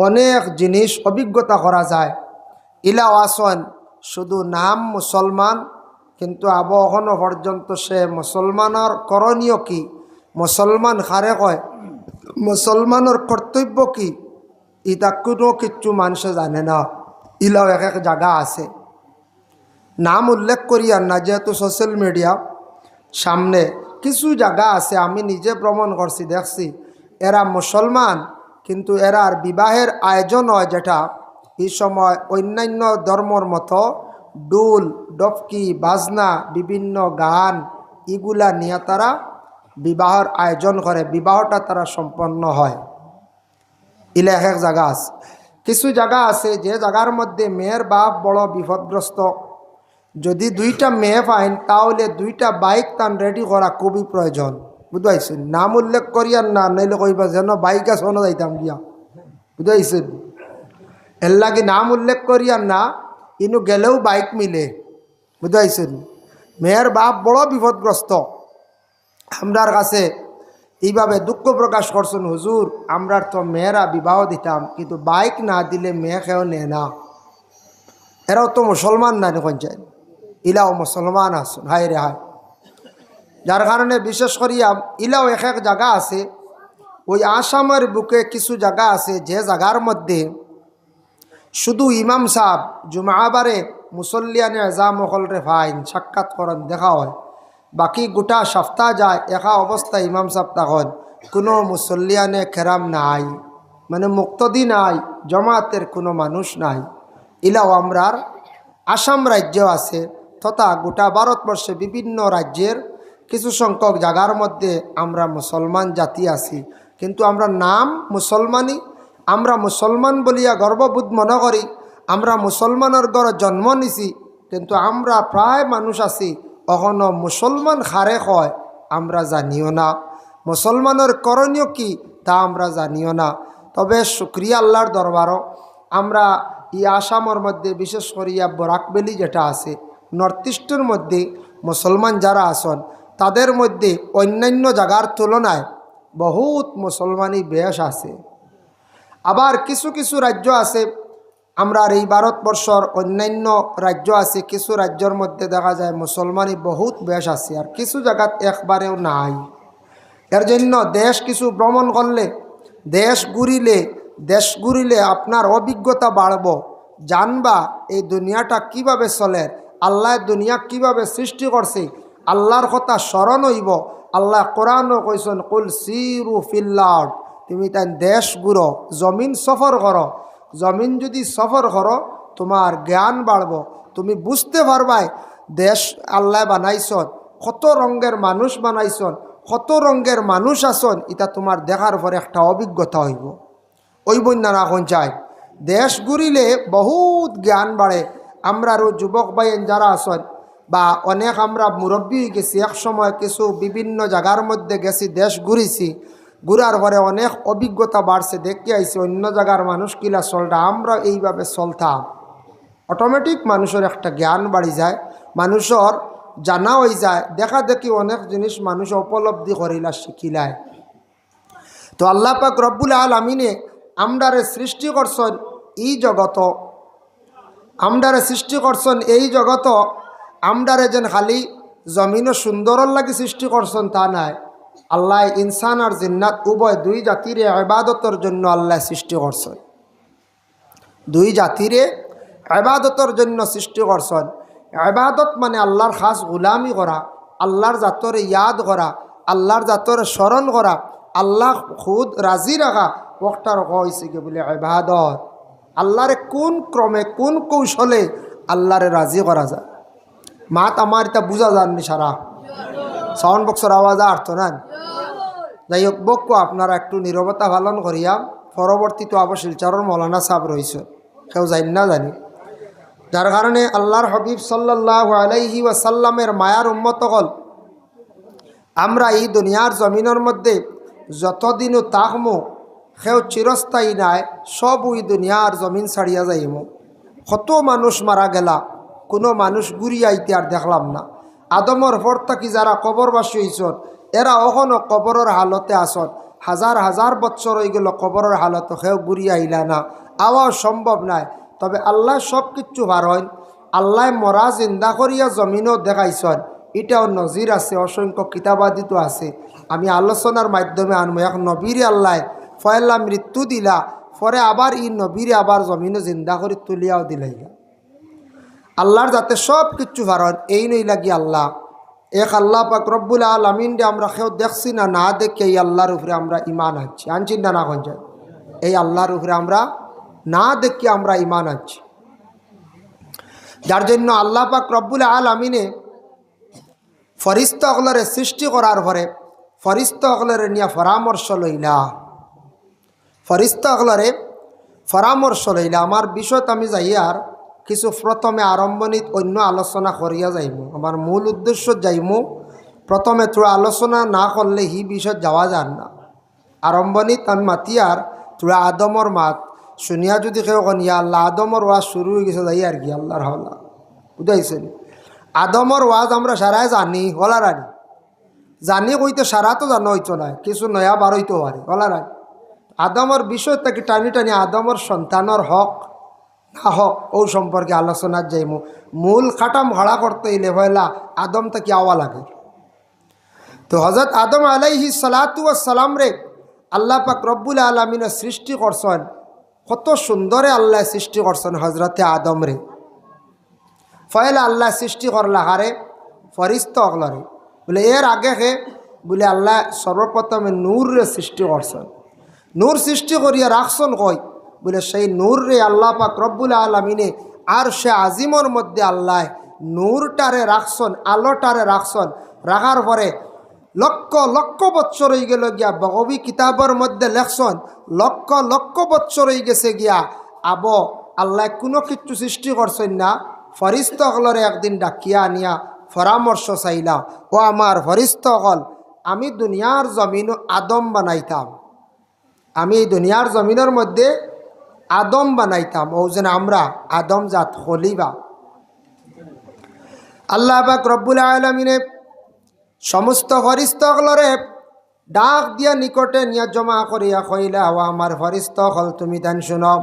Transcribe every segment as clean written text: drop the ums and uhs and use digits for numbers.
অনেক জিনিস অভিজ্ঞতা করা যায়। ইলাও আসন শুধু নাম মুসলমান, কিন্তু এখনো পর্যন্ত সে মুসলমানের করণীয় কি, মুসলমান খারে কয়, মুসলমানের কর্তব্য কি, ইটা কোনো কিচ্ছু মানুষে জানে না। ইলাও এক এক জায়গা আছে, নাম উল্লেখ করি আর না, যেহেতু সোশ্যাল মিডিয়া সামনে কিছু জায়গা আছে, আমি নিজে ভ্রমণ করছি, দেখছি এরা মুসলমান কিন্তু এরার বিবাহের আয়োজন হয় যেটা এই সময় অন্যান্য ধর্মর মতো ডুল ডফকি বাজনা বিভিন্ন গান এগুলা নিয়ে তারা বিবাহের আয়োজন করে, বিবাহটা তারা সম্পন্ন হয়। ইলা এক এক জায়গা আছে। কিছু জায়গা আছে যে জায়গার মধ্যে মেয়ের বাপ বড় বিপদগ্রস্ত, যদি দুইটা মেয়ে পাইন তাহলে দুইটা বাইক তান রেডি করা খুবই প্রয়োজন। বুঝাইছেন? নাম উল্লেখ করিয়ার না, নইলে কইবা যেন বাইক আছে শোনা যাইতাম গিয়া। বুঝাইছেন? এর লাগে নাম উল্লেখ করিয়ার না, ইনু গেলেও বাইক মিলে। বুঝাইছেন? মেয়ের বাপ বড় বিপদগ্রস্ত, আমরার কাছে এইভাবে দুঃখ প্রকাশ করছেন, হুজুর আমরার তো মেয়েরা বিবাহ দিতাম, কিন্তু বাইক না দিলে মেয়ে কেউ নেয় না। এরাও তো মুসলমান না, পঞ্চায়েত ইলাও মুসলমান আসুন, হায় রে হায়। যার কারণে বিশেষ করিয়া ইলাও এক এক জায়গা আছে, ওই আসামের বুকে কিছু জায়গা আছে যে জায়গার মধ্যে শুধু ইমাম সাহেব জুমাবারে মুসল্লিয়ানে এজাম হলরে ফাইন সাক্ষাৎ করেন, দেখা হয়, বাকি গোটা সপ্তাহ যায় একা অবস্থা ইমাম সাহেব তখন কোনো মুসল্লিয়ানে খেরাম নাই, মানে মুক্তদি নাই, জমাতের কোনো মানুষ নাই। ইলাও আমরার আসাম রাজ্য আছে তথা গোটা ভারতবর্ষে বিভিন্ন রাজ্যের কিছু সংখ্যক জায়গার মধ্যে আমরা মুসলমান জাতি আছি, কিন্তু আমরা নাম মুসলমানই, আমরা মুসলমান বলিয়া গর্ববোধ মনে করি, আমরা মুসলমানের ঘরে জন্ম নিছি, কিন্তু আমরা প্রায় মানুষ আছি এখনো মুসলমান খারে হয় আমরা জানিও না, মুসলমানের করণীয় কি তা আমরা জানিও না। তবে শুক্রিয়া আল্লাহর দরবারও আমরা এই আসামের মধ্যে বিশেষ করিয়া বরাকবেলি যেটা আছে নর্থ ইস্টের মধ্যে মুসলমান যারা আছেন তাদের মধ্যে অন্যান্য জায়গার তুলনায় বহুত মুসলমানই বেশ আছে। আবার কিছু কিছু রাজ্য আছে, আমরা এই ভারতবর্ষর অন্যান্য রাজ্য আছে, কিছু রাজ্যের মধ্যে দেখা যায় মুসলমানই বহুত বেশ আছে, আর কিছু জায়গাত একবারেও নাই। এর জন্য দেশ কিছু ভ্রমণ করলে, দেশ ঘুরিলে আপনার অভিজ্ঞতা বাড়ব, জানবা এই দুনিয়াটা কিভাবে চলে, আল্লাহ দুনিয়া কিভাবে সৃষ্টি করছে, আল্লাহর কথা স্মরণ হইব। আল্লাহ কোরআনও কইছেন কুল সিরু ফিল আরদ, তুমি তাই দেশ ঘুরো, জমিন সফর করো, জমিন যদি সফর করো তোমার জ্ঞান বাড়ব, তুমি বুঝতে পারবাই দেশ আল্লাহ বানাইছন, কত রঙের মানুষ বানাইছন, কত রঙের মানুষ আসন, এটা তোমার দেখার পরে একটা অভিজ্ঞতা হইব। ওই বন্যা এখন চাই দেশ ঘুরিলে বহুত জ্ঞান বাড়ে। আমরারও যুবক ভাইয়েন যারা আসন বা অনেক আমরা মুরব্বী হয়ে গেছি, এক সময় কিছু বিভিন্ন জায়গার মধ্যে গেছি, দেশ ঘুরিছি, ঘুরার পরে অনেক অভিজ্ঞতা বাড়ছে, দেখতে আইছি অন্য জায়গার মানুষ কিলা চলটা, আমরা এইভাবে চলতাম, অটোমেটিক মানুষের একটা জ্ঞান বাড়ি যায়, মানুষের জানা হয়ে যায়, দেখা দেখি অনেক জিনিস মানুষ উপলব্ধি করিলা শিখিলায়। তো আল্লাহ পাক রব্বুল আলামিনে আমরারে সৃষ্টি করছেন এই জগত, আমরারে সৃষ্টি করছেন এই জগত, আমরারে যেন খালি জমিনও সুন্দরর লাগি সৃষ্টি করছেন তা নাই, আল্লাহ ইনসান আর জিন্নাত উভয় দুই জাতির ইবাদতের জন্য আল্লাহ সৃষ্টি করছেন, দুই জাতিরে ইবাদতের জন্য সৃষ্টি করছেন। ইবাদত মানে আল্লাহর খাস গুলামি করা, আল্লাহর জাতরে ইয়াদ করা, আল্লাহর জাতরে স্মরণ করা, আল্লাহ খুদ রাজি রাখা, ওটার হয়েছে কি বলে ইবাদত। আল্লাহরে কোন ক্রমে কোন কৌশলে আল্লাহরে রাজি করা যায়, মাত আমার এটা বোঝা যাননি, সারা সাউন্ড বক্সের আওয়াজ আর্থ নেন। যাই হোক বক্য আপনারা একটু নীরবতা পালন করিয়া, পরবর্তীতে আবার শিলচরের মৌলানা সাহেব রয়েছে, কেউ জানি না জানি, যার কারণে আল্লাহর হাবিব সাল্লাল্লাহু আলাইহি ওয়াসাল্লামের মায়ার উম্মত হল, আমরা এই দুনিয়ার জমিনের মধ্যে যতদিনও তাকমো সেও চিরস্থায়ী নাই, সব ওই দুনিয়ার জমিন ছাড়িয়া যাইম। কত মানুষ মারা গেলা, কোনো মানুষ ঘুরিয়া আইতে আর দেখলাম না। আদমর পর থাকি যারা কবরবাসী হইছন এরা এখনও কবরের হালতে আসন, হাজার হাজার বছর হয়ে গেল কবরের হালত সেও ঘুরিয়ে আইলা না, আওয়াও সম্ভব নাই। তবে আল্লাহ সব কিছু পারেন। আল্লাহ মরা জিন্দা করিয়া জমিনও দেখাইছেন, এটাও নজির আছে, অসংখ্য কিতাবাদিত আছে। আমি আলোচনার মাধ্যমে আনবো। এক নবীরে আল্লাহ ফয়লা মৃত্যু দিলা, পরে আবার ই নবীরে আবার জমিনও জিন্দা করে তুলিয়াও দিলাইলা। আল্লাহর যাতে সব কিছু পারেন, এই নই লাগি আল্লাহ এক আল্লাহ পাক রব্বুল আলামিন রে আমরা কেউ দেখছি না, না দেখে এই আল্লাহর উপরে আমরা ইমান আনছি। আনছি না না কোন যায়? এই আল্লাহর উপরে আমরা না দেখে আমরা ইমান আনছি। যার জন্য আল্লাহ পাক রব্বুল আলামিনে ফরিস্তা অগলরে সৃষ্টি করার পরে ফরিস্তা অগলরে নিয়ে পরামর্শ লইলা, ফরিস্তা অগলরে পরামর্শ লইলা। আমার বিষয়ত আমি যাই আর কিছু প্রথমে আরম্ভণিত অন্য আলোচনা করিয়া যাইমু। আমার মূল উদ্দেশ্য যাইমু, প্রথমে তোরা আলোচনা না করলে হি বিষয় যাওয়া যান না। আরম্ভণিত আমি মাতিয়ার তোরা আদমর মাত শুনিয়া যদি কেউ কনিয়া আল্লাহ আদমর ওয়াজ শুরু হয়ে গেছে যাই আর কি আল্লাহর হাওলা বুঝাইছেন। আদমর ওয়াজ আমরা সারাই জানি হলারানি, জানি কইতে সারা তো জানো হইতো না, কিছু নয়া বার হইতে পারে হলারানি। আদমর বিষয় থেকে টানি টানি আদমর সন্তানের হক না হক ও সম্পর্কে আলোচনা যাইমু। মূল খাটাম ভাড়া করতে ইলে হইলা আদম থেকে আওয়া লাগে। তো হযরত আদম আলাইহিস সালাতু ওয়াস সালাম রে আল্লাহ পাক রব্বুল আলামিনের সৃষ্টি করছেন, কত সুন্দরে আল্লাহ সৃষ্টি করছেন হজরতে আদম রে। ফয়লা আল্লাহ সৃষ্টি করলা হারে ফরিস্তা অগলরে বলে এর আগে হে বলে আল্লাহ সর্বপ্রথমে নূর রে সৃষ্টি করছেন। নূর সৃষ্টি করিয়া রাখছেন কই বলে সেই নূর রে আল্লাহ পাক রব্বুল আলামিনে আর সে আজিমর মধ্যে আল্লাহ নূরটারে রাখছেন, আলোটারে রাখছেন। রাখার পরে লক্ষ লক্ষ বৎসর হয়ে গেল গিয়া বগবী কিতাবের মধ্যে লেখছেন লক্ষ লক্ষ বৎসর হয়ে গেছে গিয়া আব আল্লাহ কোনো কিছু সৃষ্টি করছেন না। ফরিস্তা হলরে একদিন ডাকিয়া আনিয়া পরামর্শ চাইলা, ও আমার ফরিস্তা হল, আমি দুনিয়ার জমিন আদম বানাইতাম, আমি এই দুনিয়ার জমিনের মধ্যে আদম বানাইতাম, ও যেন আমরা আদম জাত খলিবা। আল্লাহ পাক রব্বুল আলামিনে সমস্ত ফরিস্তাগুলোরে ডাক দিয়া নিকটে নিয়া জমা করিয়া কইলা, ও আমার ফরিস্তা হল, তুমি তান শুনো,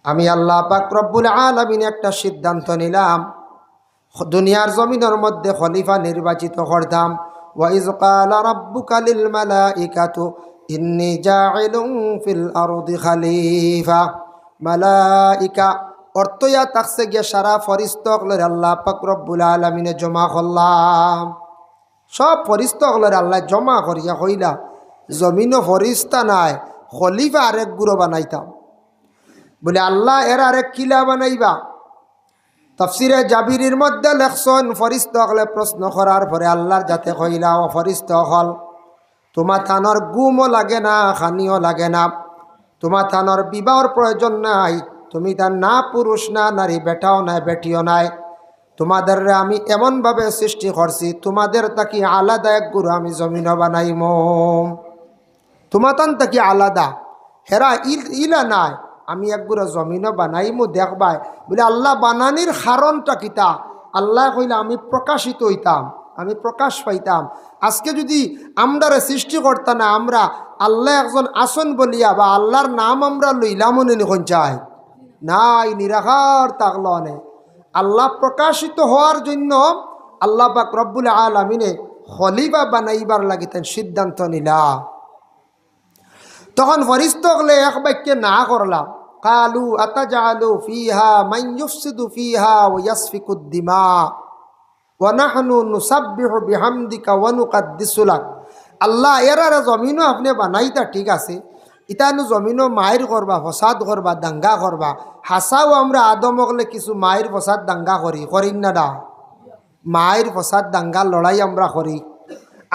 আমি আল্লাহ পাক রব্বুল আলামিন একটা সিদ্ধান্ত নিলাম, দুনিয়ার জমিনের মধ্যে খলিফা নির্বাচিত করতাম। ওয়াইজ ক্বালা রাব্বুকা লিল মালাইকাতু ইন্নী জাইলুন ফিল আরদি খলিফা। মালাইকা অর্থয়া তাকসে গিয়া সারা ফরিস্তাগুলোর আল্লাহ পাক রব্বুল আলামিনে জমা করলাম। সব ফরিস্তাগুলোর আল্লাহ জমা করিয়া কইলা, জমিনও ফরিস্তা নাই, খলিফা আরেক গুরু বানাইতাম। বলে আল্লাহ এর আরেক কিলা বানাইবা? তাফসিরে জাবিরির মধ্যে লেখছেন ফরিস্তাগুলো প্রশ্ন করার পরে আল্লাহর যাতে কইলা, ও ফরিস্তা হল, তোমার থানোর গুমও লাগে না, খানিও লাগে না, তোমার থানোর বিবাহর প্রয়োজন নাই, তুমি তার না পুরুষ না নারী, বেটাও নাই বেটিও নাই, তোমাদের আমি এমনভাবে সৃষ্টি করছি তোমাদের তাকি আলাদা এক গুরু আমি জমিন বানাইম, তোমার তান তাকি আলাদা হেরা ইলা নাই, আমি এক গুরু জমিন বানাইমু দেখবাই। বলে আল্লাহ বানানির কারণটা কিতা? আল্লাহ কইলা আমি প্রকাশিত হইতাম, আমি প্রকাশ পাইতাম। আজকে যদি আমরারে সৃষ্টি করতাম না, আমরা আল্লাহ একজন আসন বলিয়া বা আল্লাহর নাম আমরা লইলাম নিখন চাই নাই, নিরাকার তাকল অনেক। আল্লাহ প্রকাশিত হওয়ার জন্য আল্লাহ পাক রব্বুল আলামিনে খলিফা বানাইবার লাগিতেন সিদ্ধান্ত নিলা। তখন ফরিস্তাগুলো এক বাক্যে না করলাম, কালু আতাজালু ফিহা মান ইউফসিদু ফিহা ওয়া ইয়াসফিকুদ দিমা ওয়া নাহনু নুসাব্বিহু বিহামদিকা ওয়া নুকাদ্দিসু লাক। আল্লাহ এরারে জমিনও আপনি বানাইতা ঠিক আছে, ইতানু জমিনও মায়ের করবা, ফসাদ করবা, দাঙ্গা করবা। হাসাও আমরা আদমকলে কিছু মায়ের ফসাদ দাঙ্গা করি না না? মায়ের ফসাদ দাঙ্গা লড়াই আমরা করি,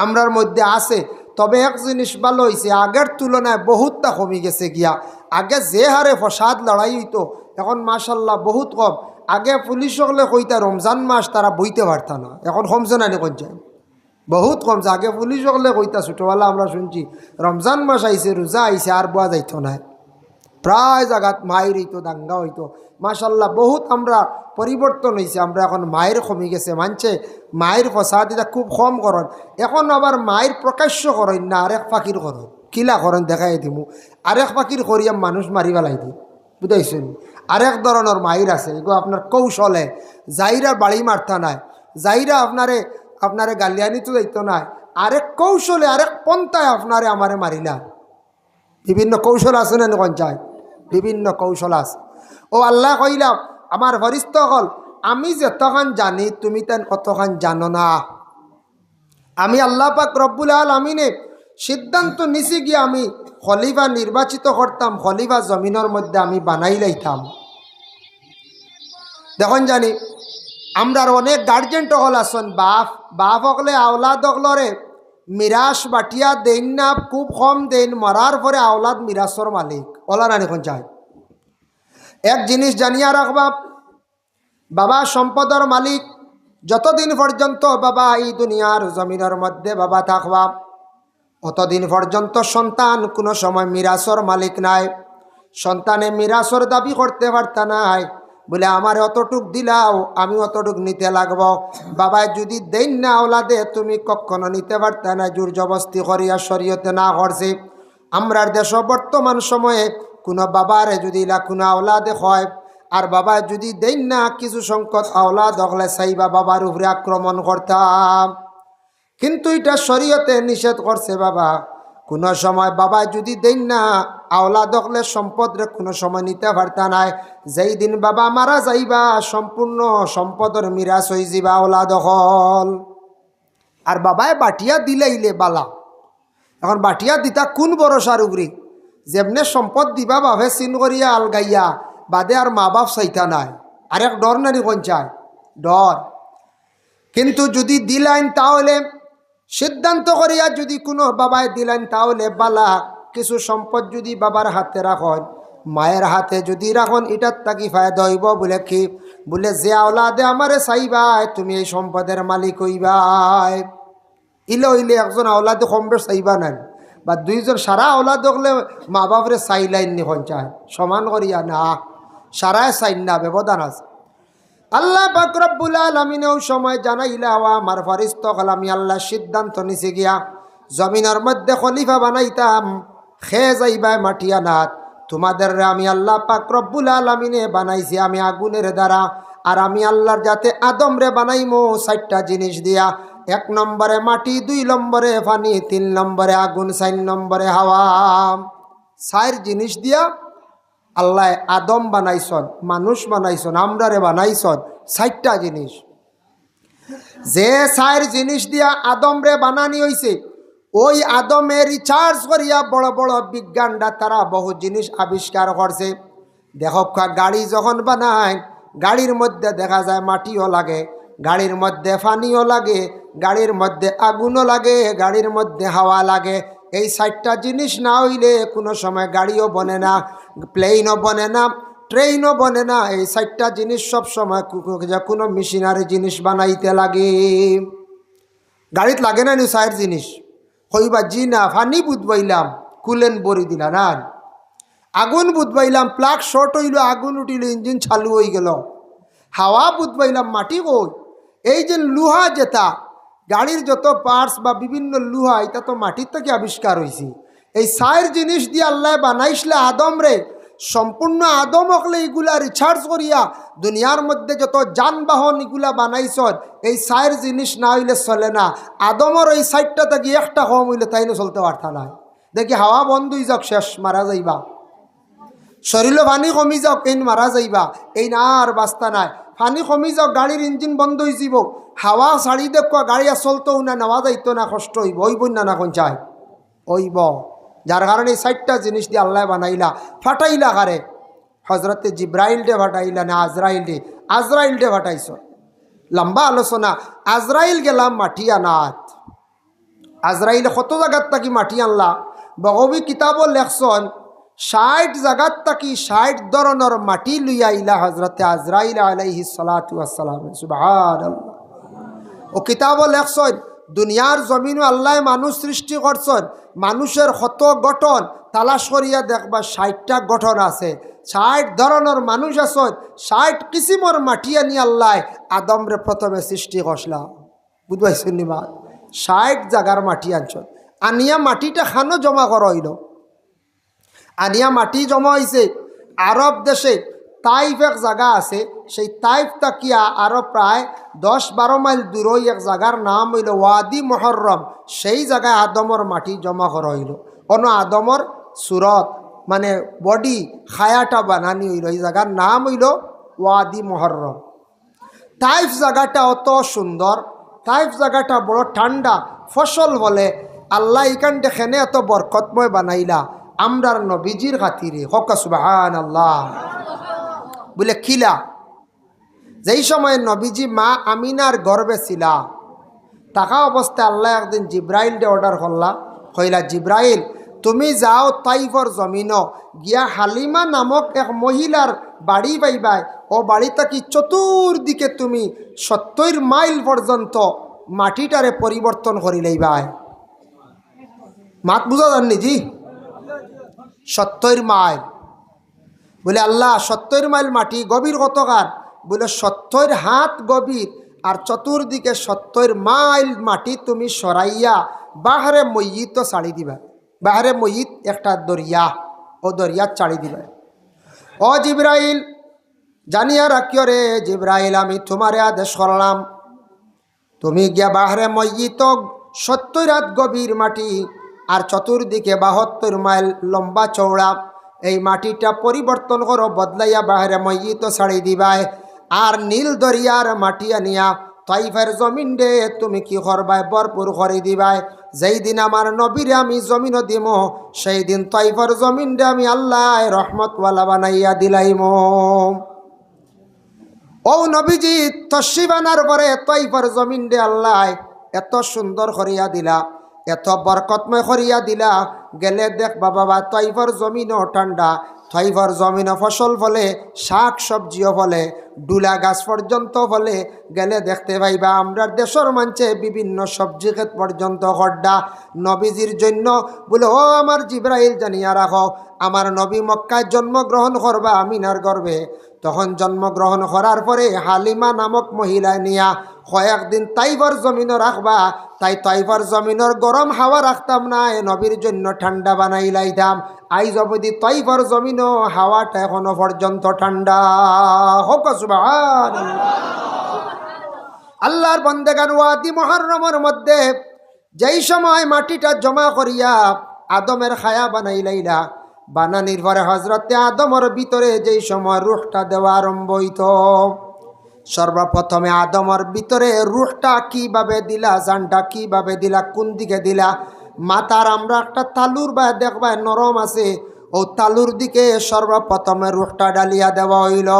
আমরার মধ্যে আছে। তবে এক জিনিস ভালো হয়েছে, আগের তুলনায় বহুতটা কমে গেছে গিয়া। আগে যে হারে ফসাদ লড়াই হইতো এখন মাশাল্লাহ বহুত কম। আগে পুলিশ হলে কইতা রমজান মাস তারা বইতে পারত না, এখন কমছে না কোন যায়, বহুত কমছে। আগে পুলিশ হলে কইতা ছোটোবেলা আমরা শুনছি রমজান মাস আইছে, রোজা আইছে, আর বোয়া যাইত না, প্রায় জায়গাত মায়ের হইতো, দাঙ্গা হইতো। মাশাল্লাহ বহুত আমরা পরিবর্তন হয়েছে, আমরা এখন মায়ের কমে গেছে, মানছে মায়ের ফসাদ এটা খুব কম করেন। এখন আবার মায়ের প্রকাশ্য করেন না, আরেক ফাঁকির করেন। কিলা করেন দেখাই দিমু। আরেক পাখির করিয়া মানুষ মারি পেলাই দিই, বুঝাইছেন। আরেক ধরনের মাহির আছে, এগুলো আপনার কৌশলে যাইরা বাড়ি মারতা নাই, যাইরা আপনারে গালিয়ানি তো যাইতো নাই, আরেক কৌশলে আরেক পন্থায় আপনারে আমারে মারিলা। বিভিন্ন কৌশল আছে না কঞ্চায়, বিভিন্ন কৌশল আছে। ও আল্লাহ কইলাম আমার ফরিস্তা হল, আমি যতখান জানি তুমি তেন অতখান জানো না। আমি আল্লাহ পাক রব্বুল আলামিনে সিদ্ধান্ত নিছি গিয়ে আমি খলিফা নির্বাচিত করতাম, খলিফা জমিনের মধ্যে আমি বানাই লাইতাম। দেখুন জানি আমরা অনেক গার্জেন হল আসন, বাপ হকলে আওলাদ হকলরে মিরাস বাটিয়া দেন না, খুব কম দেন, মরার পরে আওলাদ মিরাসর মালিক ওলা না এখন চায়। এক জিনিস জানিয়া রাখবা, বাবা সম্পদের মালিক। যতদিন পর্যন্ত বাবা এই দুনিয়ার জমিনের মধ্যে বাবা থাকবা, অতদিন পর্যন্ত সন্তান কোনো সময় মিরাসর মালিক নাই। সন্তানে মিরাসর দাবি করতে পারতা নাই, বলে আমার অতটুক দিলাও আমি অতটুক নিতে লাগবো। বাবায় যদি দেন না ওলাদে, তুমি কখনো নিতে পারতা না, জোর জবস্তি করিয়া শরীয়তে না করছে। আমরার দেশ বর্তমান সময়ে কোনো বাবারে যদি কোনো আওলাদে হয়, আর বাবা যদি দেন না, কিছু সংকট আওলাদ হলে চাইবা বাবার উপরে আক্রমণ করতাম। কিন্তু এটা শরীয়তে নিষেধ করছে বাবা, কোনো সময় বাবা যদি দেন না আওলাদ হলে সম্পদরে কোনো সময় নিতে পারতা নাই। যেই দিন বাবা মারা যাইবা, সম্পূর্ণ সম্পদের মিরাস হয়ে যাবা আওলাদ হল। আর বাবায় বাটিয়া দিলাইলে বালা, এখন বাটিয়া দিতা কোন ভরসার উপরে, যেমনে সম্পদ দিবা বাপে চিন করিয়া আলগাইয়া বাদে আর মা বাপ চাইতা নাই। আরেক ডর নানি কোন চায়, ডর। কিন্তু যদি দিলাইন তাহলে সিদ্ধান্ত করিয়া যদি কোনো বাবায় দিলেন তাহলে বালা, কিছু সম্পদ যদি বাবার হাতে রাখন, মায়ের হাতে যদি রাখন, এটার তাকি ফায়দা হইব। বলে কি, বলে যে আওলাদে আমারে চাইবাই তুমি এই সম্পদের মালিক হইবাই। ইলে একজন আওলাদে কম বেশ চাইবা নেন, বা দুইজন সারা আওলাদ হলে মা বাপরে চাইলাইন নি চায় সমান করিয়া না, সারায় চাইন না, ব্যবধান আছে। আল্লাহ পাক রব্বুল আলামিনেও সময় জানাইলা, আমার ফরিস্তা হল আমি আল্লাহ সিদ্ধান্ত নিছি গিয়া জমিনের মধ্যে খলিফা বানাইতাম। খে যাইবাই মাটিয়া নাথ, তোমাদের আমি আল্লাহ পাক রব্বুল আলামিনে বানাইছি আমি আগুনের দ্বারা। আর আমি আল্লাহর যাতে আদম রে বানাইমো 4টা জিনিস দিয়া। 1 নম্বরে মাটি, 2 নম্বরে পানি, 3 নম্বরে আগুন, 4 নম্বরে হাওয়া। 4 জিনিস দিয়া আল্লাহ আদম বানাইছন, মানুষ বানাইছন, আমরারে বানাইছন। 4টা জিনিস, যে 4 জিনিস দিয়া আদম রে বানানি হইছে, ওই আদমে রিচার্জ করিয়া বড় বড় বিজ্ঞানরা তারা বহু জিনিস আবিষ্কার করছে। দেখো গাড়ি যখন বানায়, গাড়ির মধ্যে দেখা যায় মাটিও লাগে, গাড়ির মধ্যে পানিও লাগে, গাড়ির মধ্যে আগুনও লাগে, গাড়ির মধ্যে হাওয়া লাগে। এই 4টা জিনিস না হইলে কোনো সময় গাড়িও বনে না, প্লেনও বনে না, ট্রেনও বনে না। এই 4টা জিনিস সব সময় কোনো মেশিনারি জিনিস বানাইতে লাগে। গাড়িত লাগে না নি 4 জিনিস, কইবা জি না। পানি বুধবাইলাম, কুলেন বরি দিলা না। আগুন বুধবাইলাম, প্লাগ শর্ট হইল, আগুন উঠিল, ইঞ্জিন চালু হয়ে গেল। হাওয়া বুধবাইলাম, মাটি কই। এই যে লুহা, যেটা গাড়ির যত পার্টস বা বিভিন্ন লুহা, এটা তো মাটির থেকে আবিষ্কার হয়েছে। এই 4 জিনিস দিয়ে আল্লাহ বানাইছিলে আদম রে। সম্পূর্ণ আদম হকলে এগুলা রিচার্জ করিয়া দুনিয়ার মধ্যে যত যানবাহন এগুলা বানাইছ, এই 4 জিনিস না হইলে চলে না। আদমর এই 4টা থেকে একটা কম হইলে তাই না চলতে পারতা না। দেখি হাওয়া বন্ধ হয়ে যাক, শেষ, মারা যাইবা। শরীরে পানি কমি যাওক, এই মারা যাইবা, এই না আর বাস্তা নাই। পানি কমি যাওক, গাড়ির ইঞ্জিন বন্ধ হয়ে যাব, হাওয়া ছাড়ি দেখো, গাড়ি আর চলতেও না, নেওয়া যাইতো না, কষ্ট হইব। ওইব না, না কোন চাই ওইব। যার কারণে এই 4টা জিনিস দিয়ে আল্লাহ বানাইলা। ফাটাইলা কারে? হজরতে জিব্রাইল ডে ফাটাইলা না আজরাইল ডে? আজরাইল ডে ফাটাইছ। লম্বা আলোচনা। আজরাইল গেলাম মাটি আনাত। আজরাইল কত জায়গার তাকি মাটি আনলা। বগবী কিতাবও লেখছন 60 জায়গার তাকি 60 ধরনের মাটি লইয়া আইলা হজরতে আজরাইল আলাইহিস সালাতু ওয়াস সালাম। সুবহানাল্লাহ। ও কিতাবও লেখছন দুনিয়ার জমিনও আল্লাহ মানুষ সৃষ্টি করছেন, মানুষের কত গঠন তালাশ করিয়া দেখবা 60টা গঠন আছে। 60 ধরনের মানুষ আছেন, 60 কিসিমর মাটি আনি আল্লাহ আদমরে প্রথমে সৃষ্টি করলা। বুঝবাইছেন নিবা? 60 জায়গার মাটি আনছেন। আনিয়া মাটিটা খানো জমা করা হইল। আনিয়া মাটি জমা হয়েছে আরব দেশে তাইফ এক জায়গা আছে, সেই তাইফ তাকিয়া আরো প্রায় 10-12 মাইল দূরই এক জায়গার নাম হইল ওয়াদি মুহররম। সেই জায়গায় আদমর মাটি জমা করা হইল। অন্য আদমর সুরত মানে বডি খায়াটা বানানি হইল। এই জায়গার নাম হইল ওয়াদি মুহররম। তাইফ জায়গাটা অত সুন্দর, তাইফ জায়গাটা বড় ঠান্ডা, ফসল বলে আল্লাহ এখান দেখেনে এত বরকতময় বানাইলা আমরার নবীজির খাতিরে। হক সুবহানাল্লাহ। বলে কিলা, যেই সময় নবীজি মা আমিনার গর্বে ছিলা থাকা অবস্থায় আল্লাহ একদিন জিব্রাইল দে অর্ডার করলা, কইলা জিব্রাইল তুমি যাও তাইফর জমিন গিয়া হালিমা নামক এক মহিলার বাড়ি পাইবাই। ও বাড়িটা কি চতুর্দিকে তুমি 70 মাইল পর্যন্ত মাটিটারে পরিবর্তন করি লইবাই। মাত বুঝা যাননি জি? 70 মাইল। বলে আল্লাহ 70 মাইল মাটি গভীর কতকার? বলে 70 হাত গভীর, আর চতুর্দিকে 70 মাইল মাটি তুমি সরাইয়া বাহারে ময়িত ছাড়ি দিবা। বাহারে ময়িত একটা দরিয়া, ও দরিয়া ছাড়ি দিবা। ও জিব্রাইল জানিয়া রাখিও রে জিব্রাইল, আমি তোমারে আদেশ করলাম তুমি গিয়া বাহারে ময়িত 70 হাত গভীর মাটি আর চতুর্দিকে 72 মাইল লম্বা চৌড়া এই মাটিটা পরিবর্তন করো, বদলাইয়া বাহারে ময়িত ছাড়ি দিবাই। আর নীল দরিয়ার মাটি আনিয়া তাইফের জমিন দে তুমি কি করবাই? ভরপুর করে দিবাই। যেই দিন আমার নবীরে আমি জমিন দিব, সেই দিন তাইফের জমিন দে আমি আল্লাহ রহমতওয়ালা বানাইয়া দিলাইম। ও নবীজি তশরিফ আনার পরে তাইফের জমিন দে আল্লাহ এত সুন্দর করিয়া দিলা, এত বরকতময় করিয়া দিলা। গেলে দেখবা বাবা তাইফের জমিনও ঠান্ডা, তাইফের জমিনও ফসল ফলে, শাক সবজিও ফলে, ডুলা গাছ পর্যন্ত ফলে। গেলে দেখতে পাইবা আমরা দেশের মানছে বিভিন্ন সবজি ক্ষেত পর্যন্ত হড্ডা নবীজির জন্য। বলে ও আমার জিব্রাইল জানিয়া রাখো, আমার নবী মক্কায় জন্মগ্রহণ করবা আমিনার গর্ভে। তখন জন্মগ্রহণ করার পরে হালিমা নামক মহিলা নিয়া কয়েকদিন তাইফের জমিনও রাখবা। তাই তাইফের জমিনের গরম হাওয়া রাখতাম না, এ নবীর জন্য ঠান্ডা বানাই লাইতাম। আইজ অবধি তাইফের জমিনও হাওয়াটা এখনো পর্যন্ত ঠান্ডা। হোক সুবহানাল্লাহ। আল্লাহর বান্দাগান ওয়াদি মুহররমের মধ্যে যেই সময় মাটিটা জমা করিয়া আদমের খায়া বানাই লাইলা, বানানির পরে হজরতে আদমের ভিতরে যেই সময় রুহটা দেওয়া আরম্ভ হইত, সর্বপ্রথমে আদমের ভিতরে রুহটা কিভাবে দিলা, জানটা কিভাবে দিলা, কোন দিকে দিলা? মাথার আমরা একটা তালুর বা দেখবা নরম আছে, ও তালুর দিকে সর্বপ্রথমে রুহটা ডালিয়া দেওয়া হইল।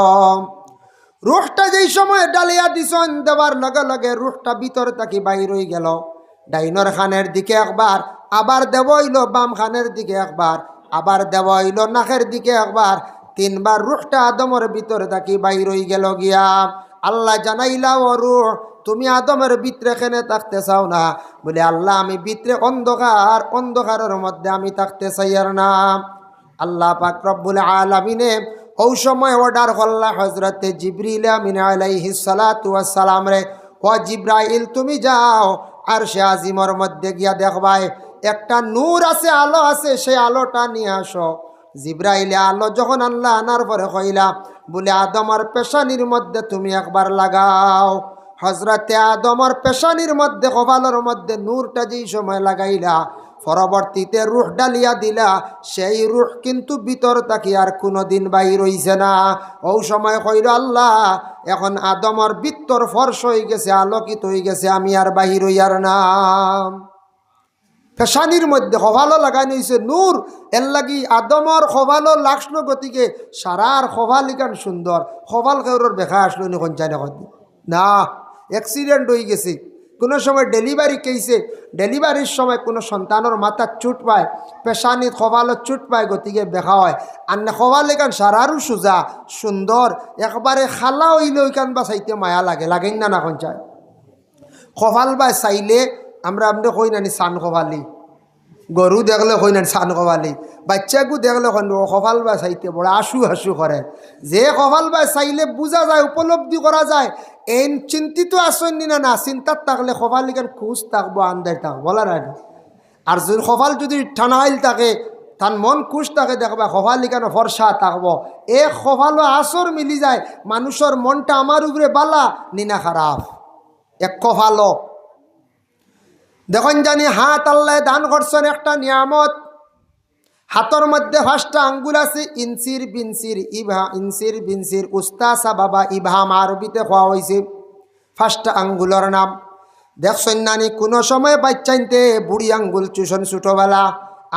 রুহটা যেই সময় ডালিয়া দিছন, দেওয়ার লগে লগে রুহটা ভিতর থাকি বাইর হয়ে গেল। ডাইনর খানের দিকে একবার, আবার দেওয়া হইল বাম খানের দিকে একবার, আবার দেওয়া হইল নাকের দিকে একবার। 3 বার রুহটা আদমের ভিতরে থাকি বাইর হয়ে গেল গিয়া। আল্লাহ জানাইলা ও রুহ তুমি আদমের ভিতরে কেনে থাকতে চাও না? বলে আল্লাহ আমি ভিতরে অন্ধকার, অন্ধকারের মধ্যে আমি থাকতে চাই আর না। আল্লাহ পাক রব্বুল আলামিনে ওই সময় অর্ডার করলা হজরতে জিবরিল আমিন আলাইহিস সালাতু ওয়াস সালাম রে, ও জিব্রাইল তুমি যাও আরশে আজিমের মধ্যে গিয়া দেখবাই একটা নূর আছে, আলো আছে, সেই আলোটা নিয়ে আসো। জিব্রাইলে আলো যখন আল্লাহ আনার পরে কইলা, বলে আদমের পেশানির মধ্যে তুমি একবার লাগাও। হজরতে আদমের পেশানির মধ্যে কপালের মধ্যে নূরটা যেই সময় লাগাইলা, পরবর্তীতে রুহ ডালিয়া দিলা, সেই রুহ কিন্তু ভিতর থাকি আর কোনোদিন বাইর হইছে না। ওই সময় কইল আল্লাহ এখন আদমের ভিতর ফর্স হয়ে গেছে, আলোকিত হয়ে গেছে, আমি আর বাহির হইয়ার নাম। পেশানির মধ্যে খোভালো লাগানো হয়েছে নূর, এর লাগি আদমর খোভালো লাগলো গতিকে সারার খোভালিকান সুন্দর। খোভাল কেউর দেখা আসলো নি কঞ্চায় না, অ্যাক্সিডেন্ট হয়ে গেছে। কোনো সময় ডেলিভারি কেসে, ডেলিভারির সময় কোনো সন্তানের মাথার চুট পায়, পেশানিত খোভালো চুট পায়, গতিকে দেখা হয়। আর না খোভালিকান সারারও সোজা সুন্দর, একবারে খালা হইলে ওইখান বা চাইতে মায়া লাগে, লাগেন না না কঞ্চায়? খোভাল বা চাইলে আমরা কই নানি চান খোভালি, গরু দেখলে কই নানি চান খোভালি, বাচ্চাকু দেখলে কপাল বা চাইতে বড় আশু হাসু করে। যে কপাল বা চাইলে বোঝা যায়, উপলব্ধি করা যায় এই চিন্তিত আসেন না, না চিন্তার থাকলে কপালিকান খুশ থাকবো, আন্দায় থাকবো বলার আগে। আর যদি কপাল যদি ঠানাইল থাকে তার মন খুশ থাকে দেখবা কপাল কেন ফর্সা থাকব। এ কপালও আসর মিলি যায় মানুষের মনটা আমার উপরে বালা নিনা খারাপ এক কপালও। দেখুন জানি হাত আল্লাহ দান করছেন একটা নিয়ামত। হাতর মধ্যে 5টা আঙ্গুল আছে, ইনসির বিনসির ইভা ইনসির বিনসির উস্তাসা বাবা ইভাম আরবিতে হওয়া হয়েছে 5টা আঙ্গুলের নাম। দেখছেন নানি কোনো সময় বাচ্চাইনতে বুড়ি আঙ্গুল চুষণ ছোটোবেলা।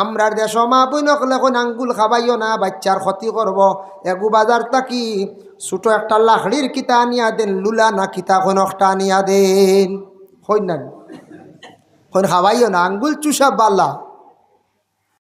আমরার দেশ মা বই নকলে কোন আঙ্গুল খাবাইও না, বাচ্চার ক্ষতি করব। এগু বাজার তাকি ছোটো একটা লাকড়ির কিতা আনিয়া দেন, লুলা না কিতা কোন একটা আনিয়া দেন, হই না খাবাইও না, আঙ্গুল চুষা বালা।